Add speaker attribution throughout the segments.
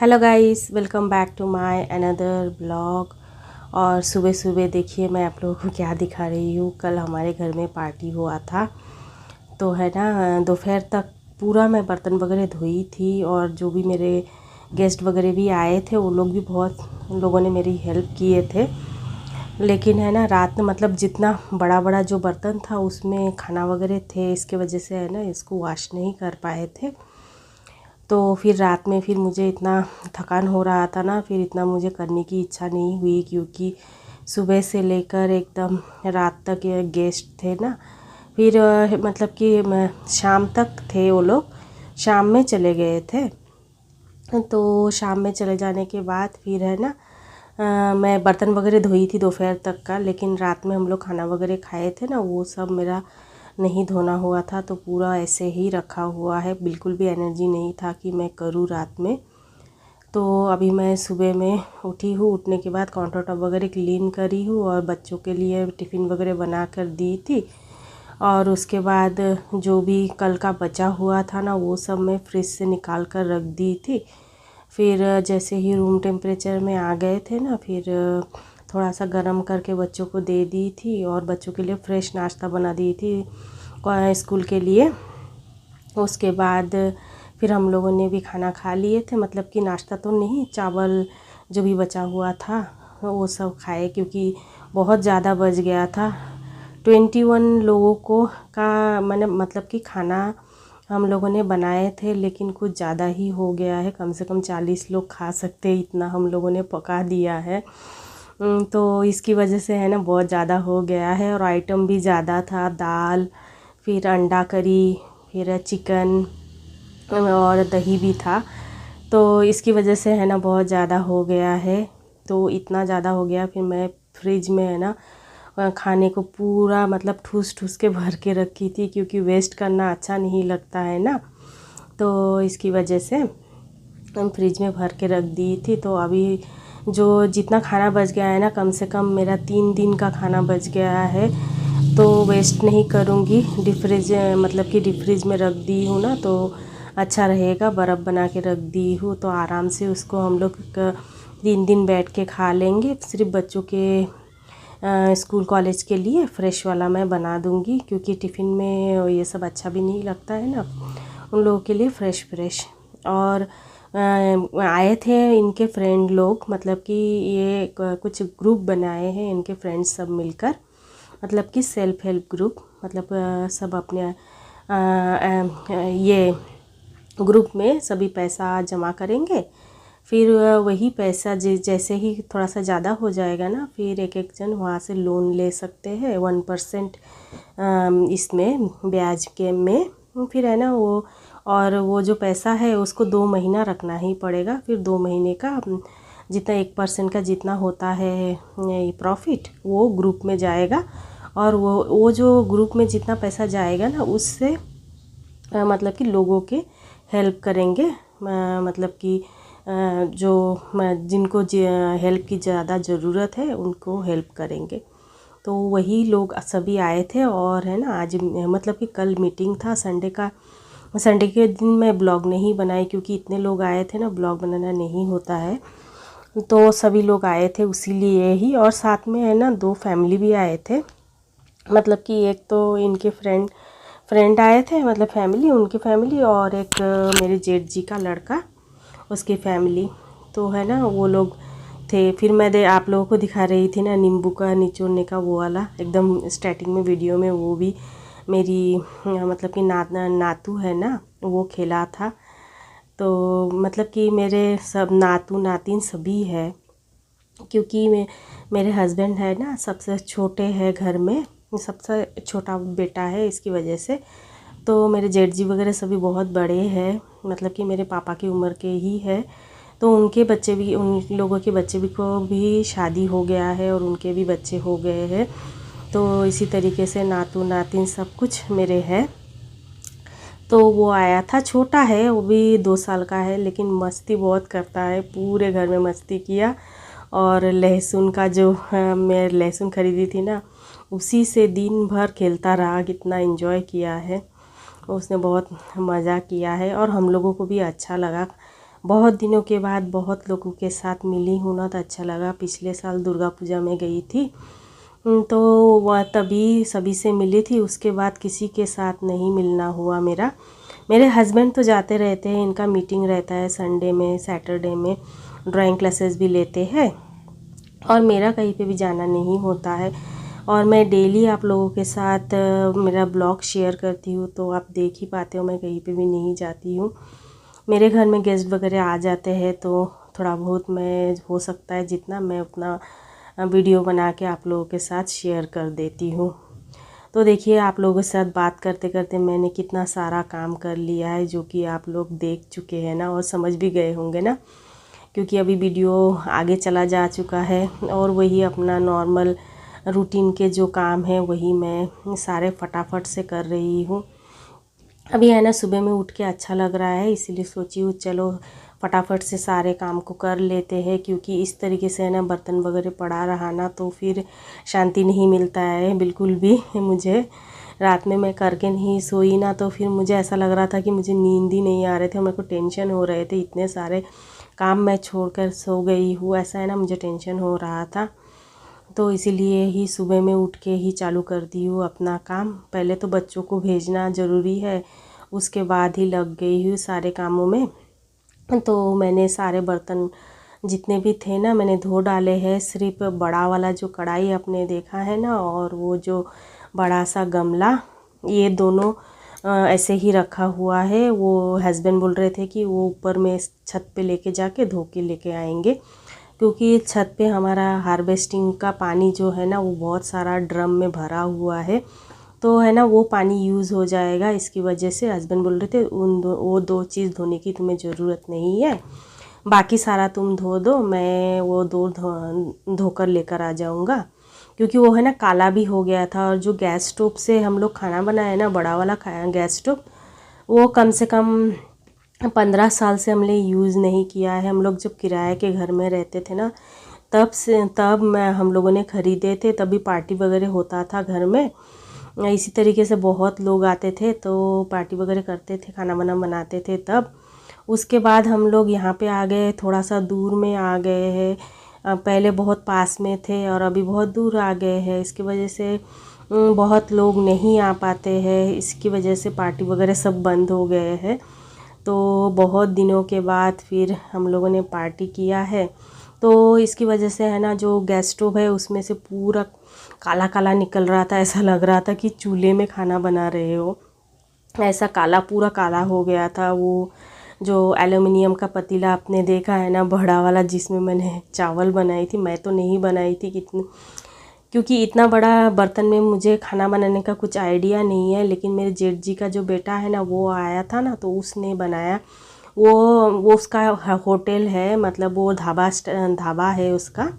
Speaker 1: Hello guys, welcome back to my another blog. और सुबह सुबह देखिए मैं आप लोगों को क्या दिखा रही हूँ। कल हमारे घर में पार्टी हुआ था तो है ना, दोपहर तक पूरा मैं बर्तन वगैरह धोई थी और जो भी मेरे गेस्ट वगैरह भी आए थे वो लोग भी बहुत लोगों ने मेरी हेल्प किए थे। लेकिन है ना, रात में मतलब जितना बड़ा बड़ा जो बर्तन था उसमें खाना वगैरह थे, इसके वजह से है ना इसको वॉश नहीं कर पाए थे। तो फिर रात में फिर मुझे इतना थकान हो रहा था ना, फिर इतना मुझे करने की इच्छा नहीं हुई क्योंकि सुबह से लेकर एकदम रात तक ये गेस्ट थे ना। फिर मतलब कि शाम तक थे वो लोग, शाम में चले गए थे। तो शाम में चले जाने के बाद फिर है ना, मैं बर्तन वगैरह धोई थी दोपहर तक का, लेकिन रात में हम लोग खाना वगैरह खाए थे ना, वो सब मेरा नहीं धोना हुआ था तो पूरा ऐसे ही रखा हुआ है। बिल्कुल भी एनर्जी नहीं था कि मैं करूँ रात में। तो अभी मैं सुबह में उठी हूँ, उठने के बाद काउंटर टॉप वगैरह क्लीन करी हूँ और बच्चों के लिए टिफ़िन वगैरह बना कर दी थी। और उसके बाद जो भी कल का बचा हुआ था ना वो सब मैं फ्रिज से निकाल कर रख दी थी। फिर जैसे ही रूम टेम्परेचर में आ गए थे ना, फिर थोड़ा सा गर्म करके बच्चों को दे दी थी और बच्चों के लिए फ़्रेश नाश्ता बना दी थी स्कूल के लिए। उसके बाद फिर हम लोगों ने भी खाना खा लिए थे, मतलब कि नाश्ता तो नहीं, चावल जो भी बचा हुआ था वो सब खाए क्योंकि बहुत ज़्यादा बच गया था। 21 लोगों को का मैंने मतलब कि खाना हम लोगों ने बनाए थे, लेकिन कुछ ज़्यादा ही हो गया है। कम से कम 40 लोग खा सकते हैं, इतना हम लोगों ने पका दिया है। तो इसकी वजह से है ना बहुत ज़्यादा हो गया है और आइटम भी ज़्यादा था। दाल, फिर अंडा करी, फिर चिकन और दही भी था। तो इसकी वजह से है ना बहुत ज़्यादा हो गया है। तो इतना ज़्यादा हो गया, फिर मैं फ्रिज में है ना खाने को पूरा मतलब ठूस ठूस के भर के रखी थी क्योंकि वेस्ट करना अच्छा नहीं लगता है ना। तो इसकी वजह से हम फ्रिज में भर के रख दी थी। तो अभी जो जितना खाना बच गया है ना, कम से कम मेरा 3 दिन का खाना बच गया है। तो वेस्ट नहीं करूँगी, डीप फ्रिज मतलब कि डीप फ्रिज में रख दी हूँ ना तो अच्छा रहेगा। बर्फ़ बना के रख दी हूँ तो आराम से उसको हम लोग 3 दिन बैठ के खा लेंगे। सिर्फ बच्चों के स्कूल कॉलेज के लिए फ़्रेश वाला मैं बना दूँगी क्योंकि टिफ़िन में ये सब अच्छा भी नहीं लगता है ना, उन लोगों के लिए फ़्रेश। और आए थे इनके फ्रेंड लोग, मतलब कि ये कुछ ग्रुप बनाए हैं इनके फ्रेंड्स सब मिलकर, मतलब कि सेल्फ हेल्प ग्रुप। मतलब सब अपने ये ग्रुप में सभी पैसा जमा करेंगे। फिर वही पैसा जैसे ही थोड़ा सा ज़्यादा हो जाएगा ना, फिर एक एक जन वहाँ से लोन ले सकते हैं 1% इसमें ब्याज के में। फिर है ना वो, और वो जो पैसा है उसको 2 महीना रखना ही पड़ेगा। फिर 2 महीने का जितना 1% का जितना होता है प्रॉफिट वो ग्रुप में जाएगा। और वो जो ग्रुप में जितना पैसा जाएगा ना उससे मतलब कि लोगों के हेल्प करेंगे। मतलब कि जो जिनको हेल्प की ज़्यादा ज़रूरत है उनको हेल्प करेंगे। तो वही लोग सभी आए थे। और है ना आज मतलब कि कल मीटिंग था संडे का। संडे के दिन मैं ब्लॉग नहीं बनाई क्योंकि इतने लोग आए थे ना, ब्लॉग बनाना नहीं होता है। तो सभी लोग आए थे उसी लिए ही, और साथ में है ना 2 फैमिली भी आए थे। मतलब कि एक तो इनके फ्रेंड आए थे, मतलब फैमिली, उनकी फैमिली, और एक मेरे जेठ जी का लड़का उसकी फैमिली। तो है ना वो लोग थे। फिर मैं आप लोगों को दिखा रही थी ना नींबू का निचोड़ने का वो वाला, एकदम स्टार्टिंग में वीडियो में, वो भी मेरी मतलब कि नातू है ना वो खेला था। तो मतलब कि मेरे सब नातू नातिन सभी है क्योंकि मेरे हस्बैंड है ना सबसे छोटे हैं घर में, सबसे छोटा बेटा है, इसकी वजह से। तो मेरे जेठ जी वगैरह सभी बहुत बड़े हैं, मतलब कि मेरे पापा की उम्र के ही है। तो उनके बच्चे भी, उन लोगों के बच्चे भी को भी शादी हो गया है और उनके भी बच्चे हो गए हैं। तो इसी तरीके से नातू नातिन सब कुछ मेरे है। तो वो आया था, छोटा है वो भी, 2 साल का है, लेकिन मस्ती बहुत करता है, पूरे घर में मस्ती किया। और लहसुन का जो मैं लहसुन ख़रीदी थी ना उसी से दिन भर खेलता रहा, कितना एंजॉय किया है उसने, बहुत मज़ा किया है और हम लोगों को भी अच्छा लगा। बहुत दिनों के बाद बहुत लोगों के साथ मिली हूँ ना, तो अच्छा लगा। पिछले साल दुर्गा पूजा में गई थी, तो वह तभी सभी से मिली थी। उसके बाद किसी के साथ नहीं मिलना हुआ मेरा। मेरे हस्बैंड तो जाते रहते हैं, इनका मीटिंग रहता है संडे में, सैटरडे में ड्राइंग क्लासेस भी लेते हैं, और मेरा कहीं पे भी जाना नहीं होता है। और मैं डेली आप लोगों के साथ मेरा ब्लॉग शेयर करती हूँ, तो आप देख ही पाते हो मैं कहीं पे भी नहीं जाती हूँ। मेरे घर में गेस्ट वगैरह आ जाते हैं, तो थोड़ा बहुत मैं हो सकता है जितना मैं उतना वीडियो बना के आप लोगों के साथ शेयर कर देती हूँ। तो देखिए, आप लोगों के साथ बात करते करते मैंने कितना सारा काम कर लिया है, जो कि आप लोग देख चुके हैं ना, और समझ भी गए होंगे ना, क्योंकि अभी वीडियो आगे चला जा चुका है। और वही अपना नॉर्मल रूटीन के जो काम है वही मैं सारे फटाफट से कर रही हूँ। अभी है ना, सुबह में उठ के अच्छा लग रहा है, इसीलिए सोची हूँ चलो फटाफट से सारे काम को कर लेते हैं, क्योंकि इस तरीके से है ना बर्तन वगैरह पड़ा रहा ना तो फिर शांति नहीं मिलता है बिल्कुल भी। मुझे रात में मैं करके नहीं सोई ना, तो फिर मुझे ऐसा लग रहा था कि मुझे नींद ही नहीं आ रहे थे, मेरे को टेंशन हो रहे थे, इतने सारे काम मैं छोड़कर सो गई हूँ, ऐसा है ना मुझे टेंशन हो रहा था। तो इसीलिए ही सुबह में उठ के ही चालू कर दी हूँ अपना काम। पहले तो बच्चों को भेजना ज़रूरी है, उसके बाद ही लग गई हूँ सारे कामों में। तो मैंने सारे बर्तन जितने भी थे ना मैंने धो डाले हैं। सिर्फ बड़ा वाला जो कढ़ाई आपने देखा है ना, और वो जो बड़ा सा गमला, ये दोनों ऐसे ही रखा हुआ है। वो हस्बैंड बोल रहे थे कि वो ऊपर में छत पे लेके जाके धो के लेके आएंगे, क्योंकि छत पे हमारा हार्वेस्टिंग का पानी जो है ना वो बहुत सारा ड्रम में भरा हुआ है, तो है ना वो पानी यूज़ हो जाएगा। इसकी वजह से हस्बैंड बोल रहे थे वो दो चीज़ धोने की तुम्हें ज़रूरत नहीं है, बाकी सारा तुम धो दो, मैं वो दो धोकर लेकर आ जाऊँगा। क्योंकि वो है ना काला भी हो गया था, और जो गैस स्टोव से हम लोग खाना बनाया ना, बड़ा वाला गैस स्टोव, वो कम से कम 15 साल से हमने यूज़ नहीं किया है। हम लोग जब किराए के घर में रहते थे ना, तब मैं हम लोगों ने ख़रीदे थे, तभी पार्टी वगैरह होता था घर में। इसी तरीके से बहुत लोग आते थे तो पार्टी वगैरह करते थे, खाना वाना बनाते थे तब। उसके बाद हम लोग यहाँ पे आ गए, थोड़ा सा दूर में आ गए हैं। पहले बहुत पास में थे और अभी बहुत दूर आ गए हैं। इसकी वजह से बहुत लोग नहीं आ पाते हैं, इसकी वजह से पार्टी वगैरह सब बंद हो गए हैं। तो बहुत दिनों के बाद फिर हम लोगों ने पार्टी किया है। तो इसकी वजह से है ना जो गैस स्टोव है उसमें से पूरा काला काला निकल रहा था, ऐसा लग रहा था कि चूल्हे में खाना बना रहे हो, ऐसा काला पूरा काला हो गया था। वो जो एल्युमिनियम का पतीला आपने देखा है ना बड़ा वाला, जिसमें मैंने चावल बनाई थी, मैं तो नहीं बनाई थी कितनी, क्योंकि इतना बड़ा बर्तन में मुझे खाना बनाने का कुछ आइडिया नहीं है। लेकिन मेरे जेठ जी का जो बेटा है ना वो आया था ना, तो उसने बनाया। वो उसका होटल है, मतलब वो ढाबा है उसका,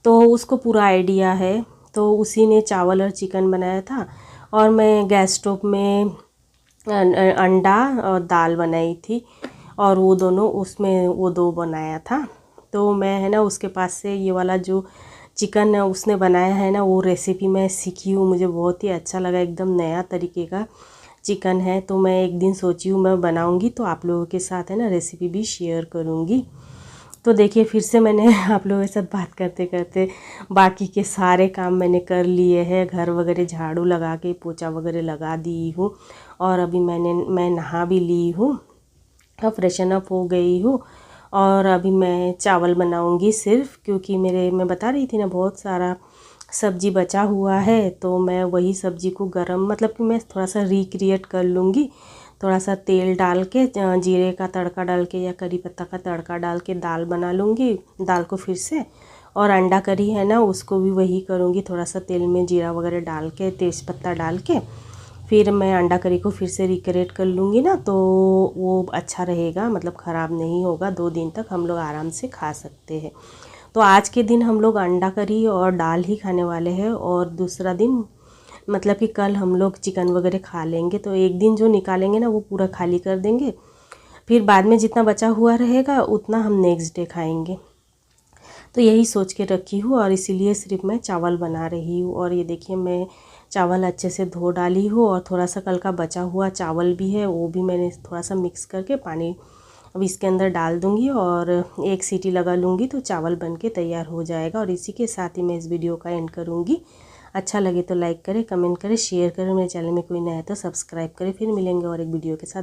Speaker 1: तो उसको पूरा आइडिया है। तो उसी ने चावल और चिकन बनाया था, और मैं गैस स्टोव में अंडा और दाल बनाई थी, और वो दोनों उसमें वो दो बनाया था। तो मैं है ना उसके पास से ये वाला जो चिकन उसने बनाया है ना वो रेसिपी मैं सीखी हूँ, मुझे बहुत ही अच्छा लगा, एकदम नया तरीके का चिकन है। तो मैं एक दिन सोची हूँ मैं बनाऊँगी, तो आप लोगों के साथ है ना रेसिपी भी शेयर करूँगी। तो देखिए फिर से मैंने आप लोगों के साथ बात करते करते बाकी के सारे काम मैंने कर लिए हैं। घर वगैरह झाड़ू लगा के पोछा वगैरह लगा दी हूँ, और अभी मैं नहा भी ली हूँ, अब फ्रेशन अप हो गई हूँ। और अभी मैं चावल बनाऊँगी सिर्फ, क्योंकि मैं बता रही थी ना बहुत सारा सब्जी बचा हुआ है, तो मैं वही सब्जी को गरम, मतलब कि मैं थोड़ा सा रिक्रिएट कर लूँगी। थोड़ा सा तेल डाल के जीरे का तड़का डाल के या करी पत्ता का तड़का डाल के दाल बना लूँगी, दाल को फिर से। और अंडा करी है ना उसको भी वही करूँगी, थोड़ा सा तेल में जीरा वगैरह डाल के तेज़पत्ता डाल के फिर मैं अंडा करी को फिर से रिक्रिएट कर लूँगी ना, तो वो अच्छा रहेगा, मतलब ख़राब नहीं होगा, 2 दिन तक हम लोग आराम से खा सकते हैं। तो आज के दिन हम लोग अंडा करी और दाल ही खाने वाले हैं, और दूसरा दिन मतलब कि कल हम लोग चिकन वगैरह खा लेंगे। तो एक दिन जो निकालेंगे ना वो पूरा खाली कर देंगे, फिर बाद में जितना बचा हुआ रहेगा उतना हम नेक्स्ट डे खाएंगे। तो यही सोच के रखी हूँ, और इसीलिए सिर्फ मैं चावल बना रही हूँ। और ये देखिए मैं चावल अच्छे से धो डाली हूँ, और थोड़ा सा कल का बचा हुआ चावल भी है, वो भी मैंने थोड़ा सा मिक्स करके पानी अब इसके अंदर डाल दूँगी और एक सीटी लगा लूँगी तो चावल बन के तैयार हो जाएगा। और इसी के साथ ही मैं इस वीडियो का एंड करूँगी। अच्छा लगे तो लाइक करें, कमेंट करें, शेयर करें। मेरे चैनल में कोई नया है तो सब्सक्राइब करें। फिर मिलेंगे और एक वीडियो के साथ।